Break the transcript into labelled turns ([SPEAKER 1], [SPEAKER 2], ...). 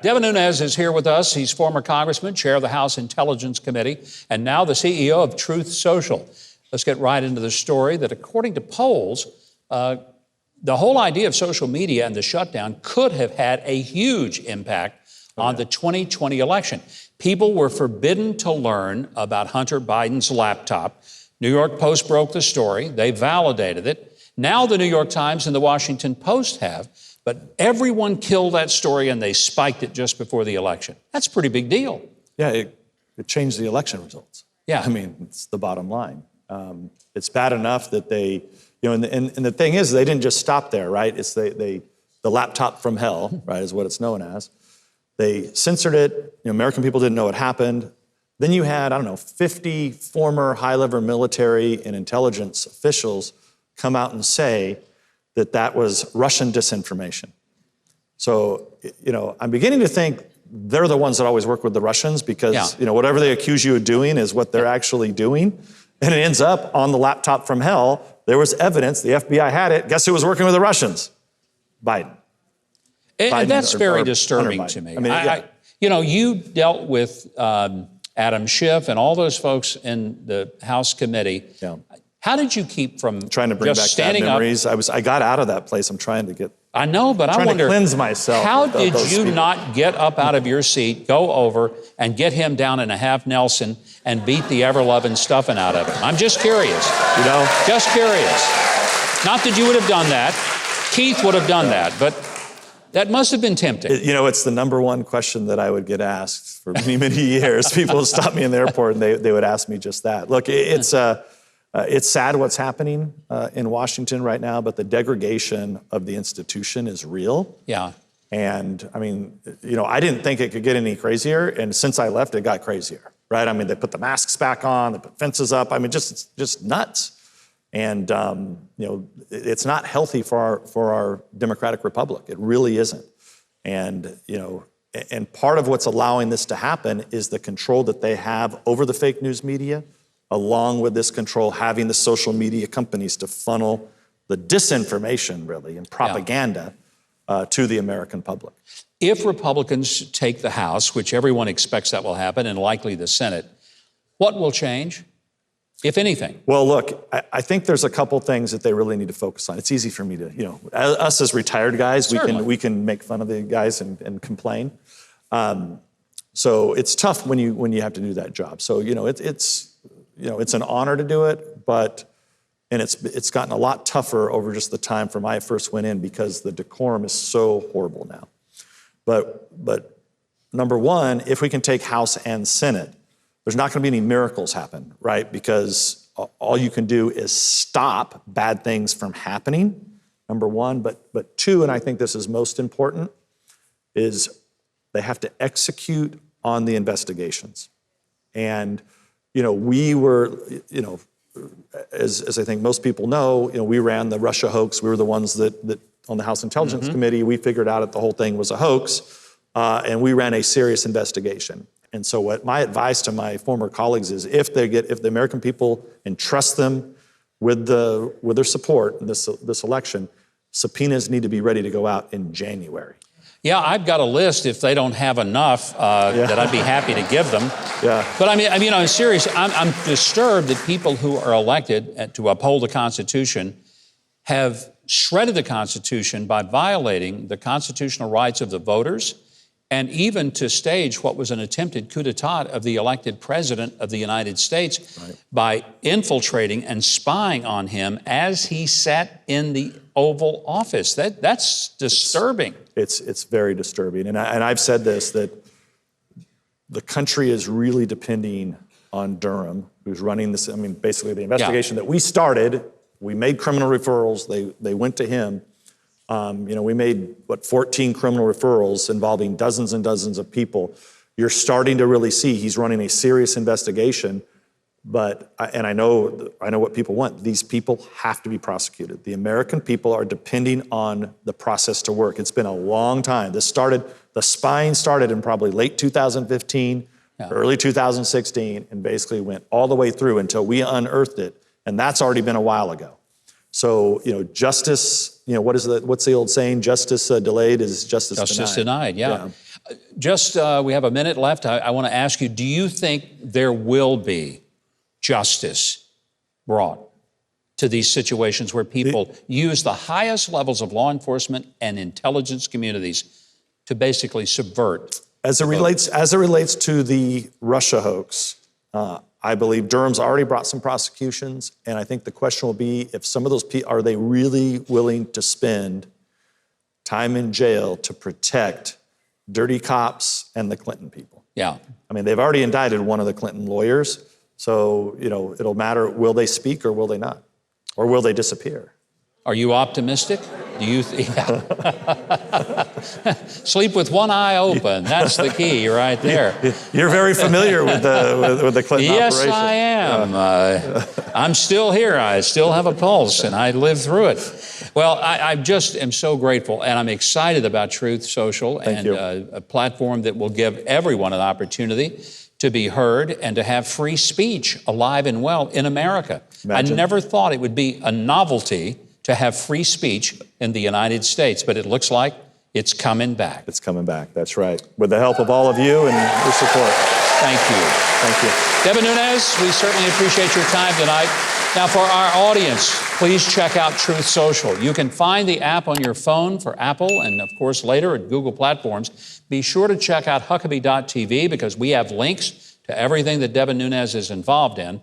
[SPEAKER 1] Devin Nunes is here with us. He's former congressman, chair of the House Intelligence Committee, and now the CEO of Truth Social. Let's get right into the story that according to polls, the whole idea of social media and the shutdown could have had a huge impact on the 2020 election. People were forbidden to learn about Hunter Biden's laptop. New York Post broke the story. They validated it. Now the New York Times and the Washington Post have. But everyone killed that story and they spiked it just before the election. That's a pretty big deal.
[SPEAKER 2] Yeah, it changed the election results.
[SPEAKER 1] Yeah.
[SPEAKER 2] I mean, it's the bottom line. It's bad enough that they, and the thing is, they didn't just stop there, right? It's the laptop from hell, right, is what it's known as. They censored it. American people didn't know what happened. Then you had, 50 former high-level military and intelligence officials come out and say that was Russian disinformation. So, I'm beginning to think they're the ones that always work with the Russians because, whatever they accuse you of doing is what they're actually doing. And it ends up on the laptop from hell. There was evidence. The FBI had it. Guess who was working with the Russians? Biden.
[SPEAKER 1] And that's very disturbing to me. You dealt with Adam Schiff and all those folks in the House committee. Yeah. How did you keep from
[SPEAKER 2] trying to bring
[SPEAKER 1] just
[SPEAKER 2] back
[SPEAKER 1] standing
[SPEAKER 2] bad memories?
[SPEAKER 1] up?
[SPEAKER 2] I got out of that place. I'm trying to get.
[SPEAKER 1] I know, but I wonder.
[SPEAKER 2] To cleanse myself.
[SPEAKER 1] How did you not get up out of your seat, go over, and get him down in a half Nelson and beat the ever-loving stuffing out of him? I'm just curious. Just curious. Not that you would have done that. Keith would have done that, but that must have been tempting.
[SPEAKER 2] It's the number one question that I would get asked for many, many years. People would stop me in the airport and they would ask me just that. Look, it's sad what's happening in Washington right now, but the degradation of the institution is real.
[SPEAKER 1] Yeah.
[SPEAKER 2] And I didn't think it could get any crazier. And since I left, it got crazier, right? They put the masks back on, they put fences up. Just nuts. And, it's not healthy for our democratic republic. It really isn't. And, and part of what's allowing this to happen is the control that they have over the fake news media, along with this control, having the social media companies to funnel the disinformation, really, and propaganda to the American public.
[SPEAKER 1] If Republicans take the House, which everyone expects that will happen, and likely the Senate, what will change, if anything?
[SPEAKER 2] Well, look, I think there's a couple things that they really need to focus on. It's easy for me to, us as retired guys, we can make fun of the guys and complain. So it's tough when you have to do that job. So, it's an honor to do it, and it's gotten a lot tougher over just the time from I first went in because the decorum is so horrible now. But number one, if we can take House and Senate, there's not going to be any miracles happen, right? Because all you can do is stop bad things from happening, number one. But two, and I think this is most important, is they have to execute on the investigations. And we were, as I think most people know, we ran the Russia hoax. We were the ones that on the House Intelligence Committee, we figured out that the whole thing was a hoax, and we ran a serious investigation. And so what my advice to my former colleagues is if the American people entrust them with their support in this election, subpoenas need to be ready to go out in January.
[SPEAKER 1] Yeah, I've got a list if they don't have enough that I'd be happy to give them.
[SPEAKER 2] Yeah.
[SPEAKER 1] But I'm serious. I'm disturbed that people who are elected to uphold the Constitution have shredded the Constitution by violating the constitutional rights of the voters and even to stage what was an attempted coup d'etat of the elected president of the United States by infiltrating and spying on him as he sat in the Oval Office. That's disturbing.
[SPEAKER 2] It's very disturbing. And I've said this, that the country is really depending on Durham, who's running this, basically the investigation that we started. We made criminal referrals. They went to him. We made, 14 criminal referrals involving dozens and dozens of people. You're starting to really see he's running a serious investigation, and I know what people want. These people have to be prosecuted. The American people are depending on the process to work. It's been a long time. The spying started in probably late 2015, early 2016, and basically went all the way through until we unearthed it, and that's already been a while ago. So, justice, what's the old saying? Justice delayed is justice denied.
[SPEAKER 1] Justice denied, yeah. Just, we have a minute left. I want to ask you, do you think there will be justice brought to these situations where people use the highest levels of law enforcement and intelligence communities to basically subvert? As it relates
[SPEAKER 2] to the Russia hoax, I believe Durham's already brought some prosecutions, and I think the question will be if some of those people, are they really willing to spend time in jail to protect dirty cops and the Clinton people?
[SPEAKER 1] Yeah.
[SPEAKER 2] I mean, they've already indicted one of the Clinton lawyers, so, it'll matter, will they speak or will they not? Or will they disappear?
[SPEAKER 1] Are you optimistic? Do you sleep with one eye open? That's the key right there.
[SPEAKER 2] You're very familiar with the Clinton
[SPEAKER 1] yes,
[SPEAKER 2] operation.
[SPEAKER 1] I am. I'm still here. I still have a pulse, and I lived through it. Well, I just am so grateful, and I'm excited about Truth Social and a platform that will give everyone an opportunity to be heard and to have free speech alive and well in America.
[SPEAKER 2] Imagine.
[SPEAKER 1] I never thought it would be a novelty to have free speech in the United States, but it looks like it's coming back.
[SPEAKER 2] It's coming back, that's right. With the help of all of you and your support.
[SPEAKER 1] Thank you.
[SPEAKER 2] Thank you.
[SPEAKER 1] Devin Nunes, we certainly appreciate your time tonight. Now, for our audience, please check out Truth Social. You can find the app on your phone for Apple and, of course, later at Google platforms. Be sure to check out Huckabee.tv because we have links to everything that Devin Nunes is involved in.